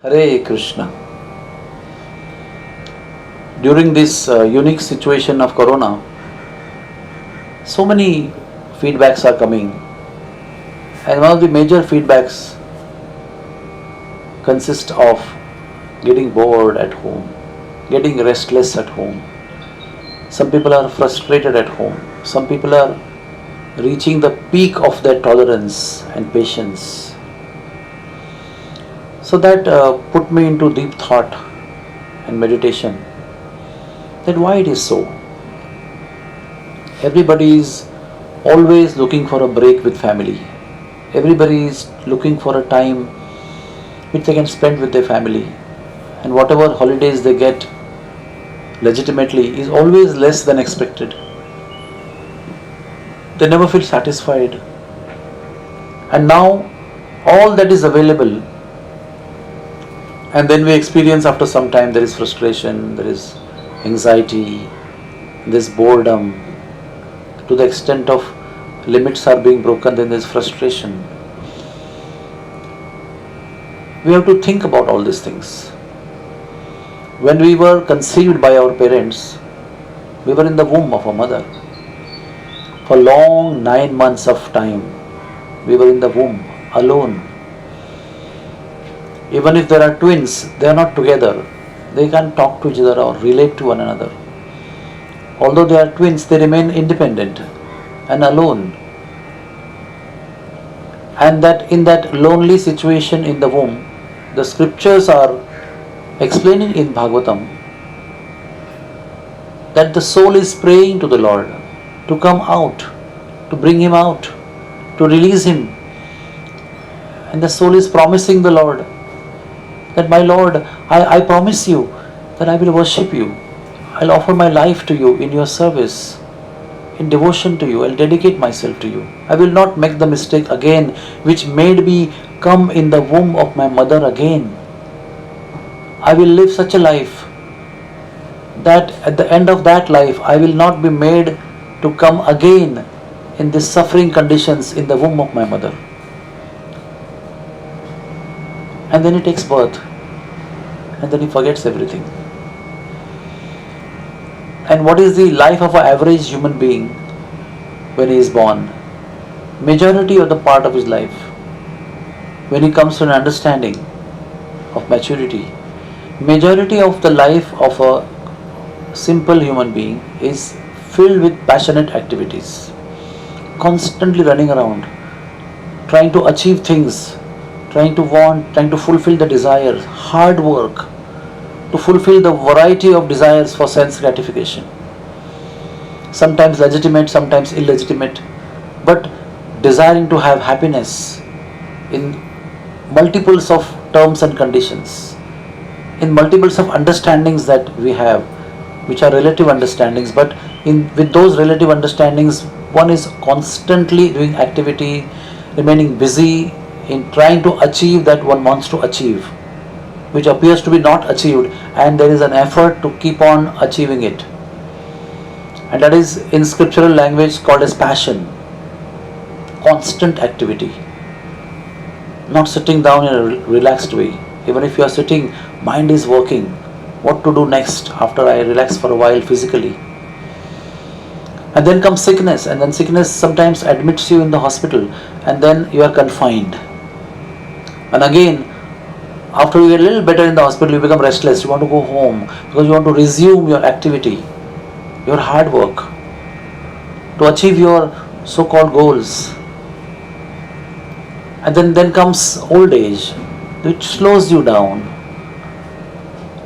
Hare Krishna. During this unique situation of Corona, so many feedbacks are coming, and one of the major feedbacks consists of getting bored at home, getting restless at home. Some people are frustrated at home. Some people are reaching the peak of their tolerance and patience. So that put me into deep thought and meditation that why it is so. Everybody is always looking for a break with family. Everybody is looking for a time which they can spend with their family. And whatever holidays they get legitimately is always less than expected. They never feel satisfied. And now all that is available, and then we experience after some time there is frustration, there is anxiety, this boredom. To the extent of limits are being broken, then there is frustration. We have to think about all these things. When we were conceived by our parents, we were in the womb of our mother. For long 9 months of time, we were in the womb alone. Even if there are twins, they are not together. They can't talk to each other or relate to one another. Although they are twins, they remain independent and alone. And that in that lonely situation in the womb, the scriptures are explaining in Bhagavatam that the soul is praying to the Lord to come out, to bring him out, to release him. And the soul is promising the Lord that, my Lord, I promise you that I will worship you. I'll offer my life to you in your service, in devotion to you. I'll dedicate myself to you. I will not make the mistake again which made me come in the womb of my mother again. I will live such a life that at the end of that life I will not be made to come again in these suffering conditions in the womb of my mother. And then he takes birth, and then he forgets everything. And what is the life of an average human being when he is born? Majority of the part of his life, when he comes to an understanding of maturity, majority of the life of a simple human being is filled with passionate activities, constantly running around, trying to achieve things, trying to fulfill the desires, hard work to fulfill the variety of desires for sense gratification. Sometimes legitimate, sometimes illegitimate, but desiring to have happiness in multiples of terms and conditions, in multiples of understandings that we have, which are relative understandings, but with those relative understandings, one is constantly doing activity, remaining busy in trying to achieve that one wants to achieve, which appears to be not achieved, and there is an effort to keep on achieving it. And that is in scriptural language called as passion. Constant activity. Not sitting down in a relaxed way. Even if you are sitting, mind is working. What to do next after I relax for a while physically. And then comes sickness, and then sickness sometimes admits you in the hospital, and then you are confined. And again, after you get a little better in the hospital, you become restless. You want to go home because you want to resume your activity, your hard work, to achieve your so-called goals. And then comes old age, which slows you down.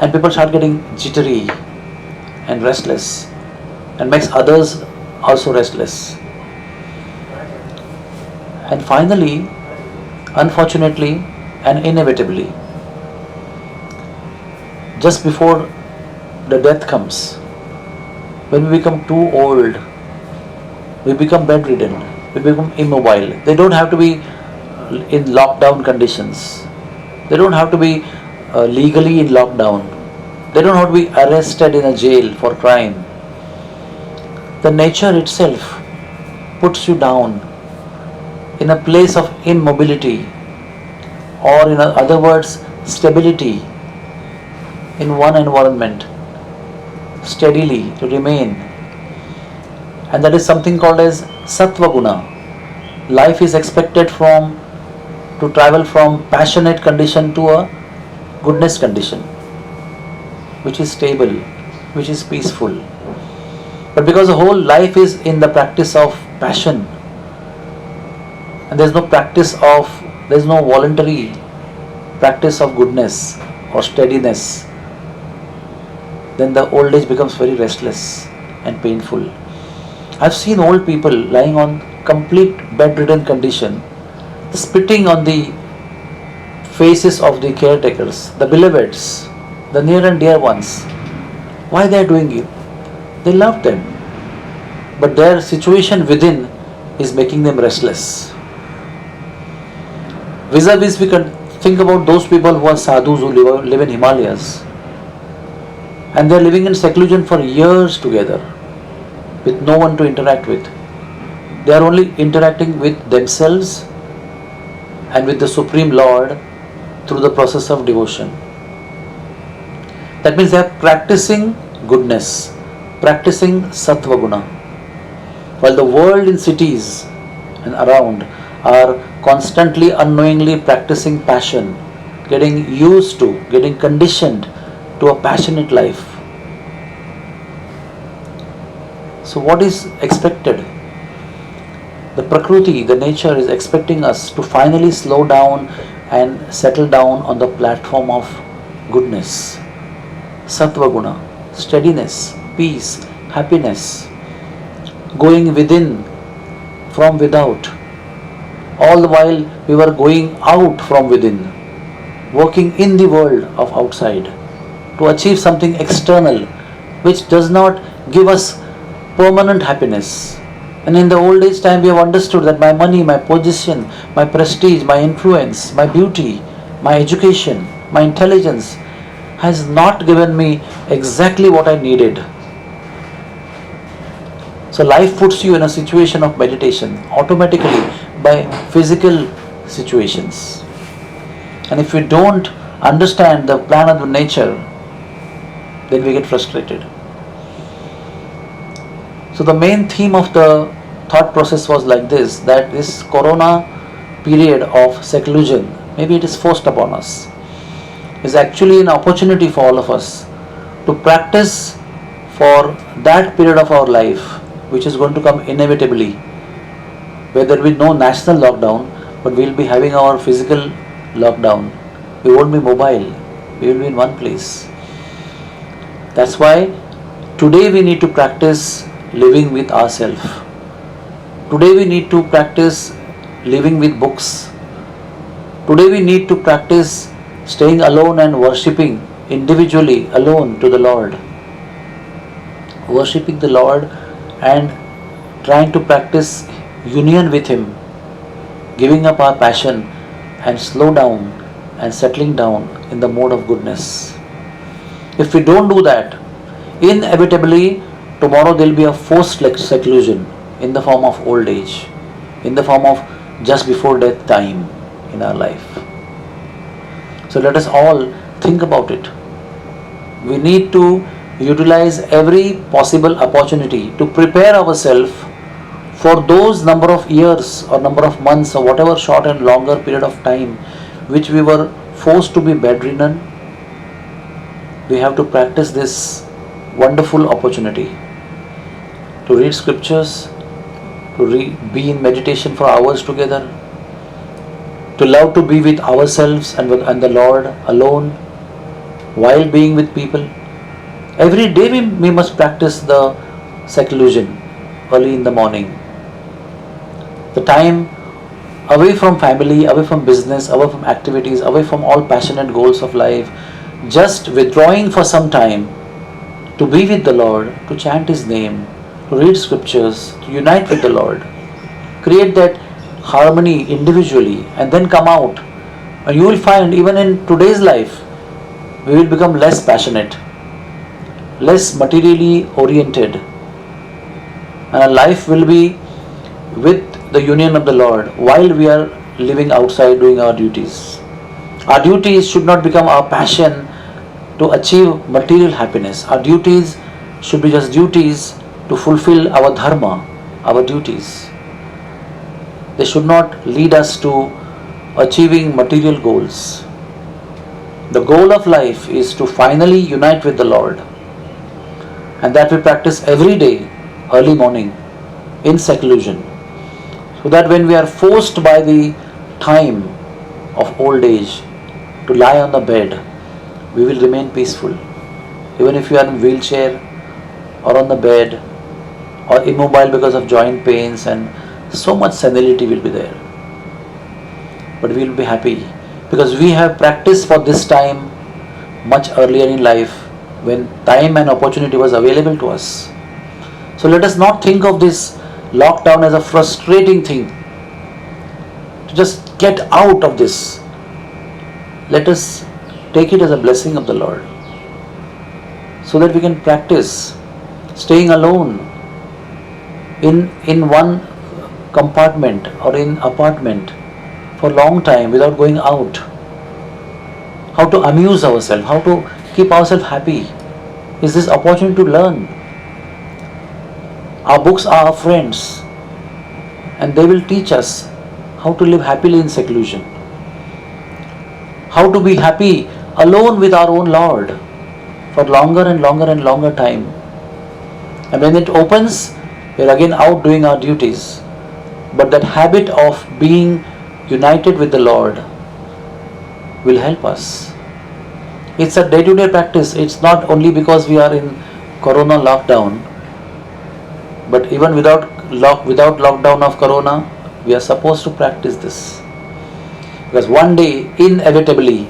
And people start getting jittery and restless, and makes others also restless. And finally, unfortunately and inevitably, just before the death comes, when we become too old, we become bedridden, we become immobile. They don't have to be in lockdown conditions. They don't have to be legally in lockdown. They don't have to be arrested in a jail for crime. The nature itself puts you down in a place of immobility, or in other words, stability in one environment steadily to remain, and that is something called as sattva guna. Life is expected from to travel from passionate condition to a goodness condition, which is stable, which is peaceful. But because the whole life is in the practice of passion, and there's no voluntary practice of goodness or steadiness, then the old age becomes very restless and painful. I've seen old people lying on complete bedridden condition, spitting on the faces of the caretakers, the beloveds, the near and dear ones. Why they are doing it? They love them, but their situation within is making them restless. Vis-a-vis, we can think about those people who are sadhus who live in Himalayas, and they are living in seclusion for years together with no one to interact with. They are only interacting with themselves and with the Supreme Lord through the process of devotion. That means they are practicing goodness, practicing sattva guna, while the world in cities and around are constantly unknowingly practicing passion, getting used to, getting conditioned to a passionate life. So what is expected? The Prakriti, the nature, is expecting us to finally slow down and settle down on the platform of goodness, sattva guna, steadiness, peace, happiness, going within from without. All the while we were going out from within, working in the world of outside to achieve something external which does not give us permanent happiness. And in the old age time we have understood that my money, my position, my prestige, my influence, my beauty, my education, my intelligence has not given me exactly what I needed. So life puts you in a situation of meditation automatically by physical situations. And if we don't understand the plan of the nature, then we get frustrated. So the main theme of the thought process was like this, that this corona period of seclusion, maybe it is forced upon us, is actually an opportunity for all of us to practice for that period of our life which is going to come inevitably, where there will be no national lockdown, but we will be having our physical lockdown. We won't be mobile, we will be in one place. That's why today we need to practice living with ourselves. Today we need to practice living with books. Today we need to practice staying alone and worshipping individually alone to the Lord. Worshipping the Lord and trying to practice union with Him, giving up our passion and slow down and settling down in the mode of goodness. If we don't do that, inevitably tomorrow there will be a forced seclusion in the form of old age, in the form of just before death time in our life. So let us all think about it. We need to utilize every possible opportunity to prepare ourselves for those number of years or number of months or whatever short and longer period of time which we were forced to be bedridden. We have to practice this wonderful opportunity to read scriptures, to be in meditation for hours together, to love to be with ourselves and the Lord alone while being with people. Every day we must practice the seclusion early in the morning. The time away from family, away from business, away from activities, away from all passionate goals of life, just withdrawing for some time to be with the Lord, to chant His name, to read scriptures, to unite with the Lord. Create that harmony individually and then come out. And you will find even in today's life, we will become less passionate, less materially oriented, and our life will be with the union of the Lord while we are living outside doing our duties. Our duties should not become our passion to achieve material happiness. Our duties should be just duties to fulfill our dharma, our duties. They should not lead us to achieving material goals. The goal of life is to finally unite with the Lord, and that we practice every day, early morning, in seclusion, so that when we are forced by the time of old age to lie on the bed, we will remain peaceful. Even if you are in wheelchair or on the bed or immobile because of joint pains, and so much senility will be there. But we will be happy because we have practiced for this time much earlier in life when time and opportunity was available to us. So let us not think of this lockdown as a frustrating thing. To just get out of this, let us take it as a blessing of the Lord, so that we can practice staying alone in one compartment or in apartment for a long time without going out. How to amuse ourselves, how to keep ourselves happy is this opportunity to learn. Our books are our friends, and they will teach us how to live happily in seclusion, how to be happy alone with our own Lord for longer and longer and longer time. And when it opens, we are again out doing our duties. But that habit of being united with the Lord will help us. It's a day-to-day practice. It's not only because we are in Corona lockdown, but even without lockdown of Corona, we are supposed to practice this. Because one day, inevitably,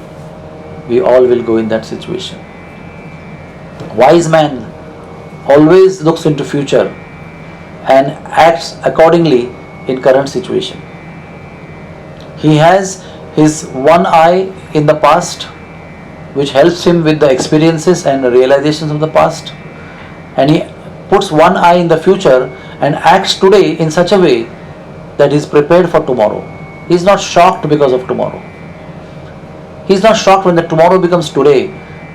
we all will go in that situation. Wise man always looks into future and acts accordingly in current situation. He has his one eye in the past, which helps him with the experiences and realizations of the past, and he puts one eye in the future and acts today in such a way that he is prepared for tomorrow. He is not shocked because of tomorrow. He is not shocked when the tomorrow becomes today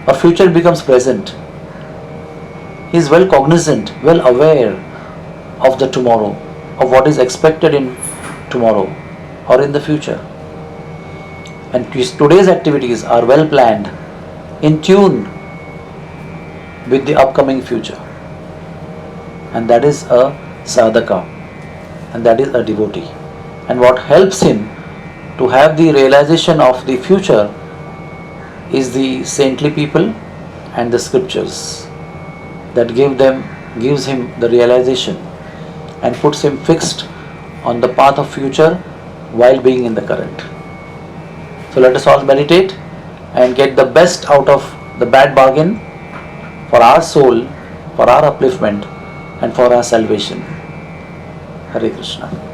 or future becomes present. He is well cognizant, well aware of the tomorrow, of what is expected in tomorrow or in the future. And today's activities are well planned, in tune with the upcoming future. And that is a sadhaka, and that is a devotee. And what helps him to have the realization of the future is the saintly people and the scriptures that gives him the realization and puts him fixed on the path of future while being in the current. So let us all meditate and get the best out of the bad bargain for our soul, for our upliftment, and for our salvation. Hare Krishna.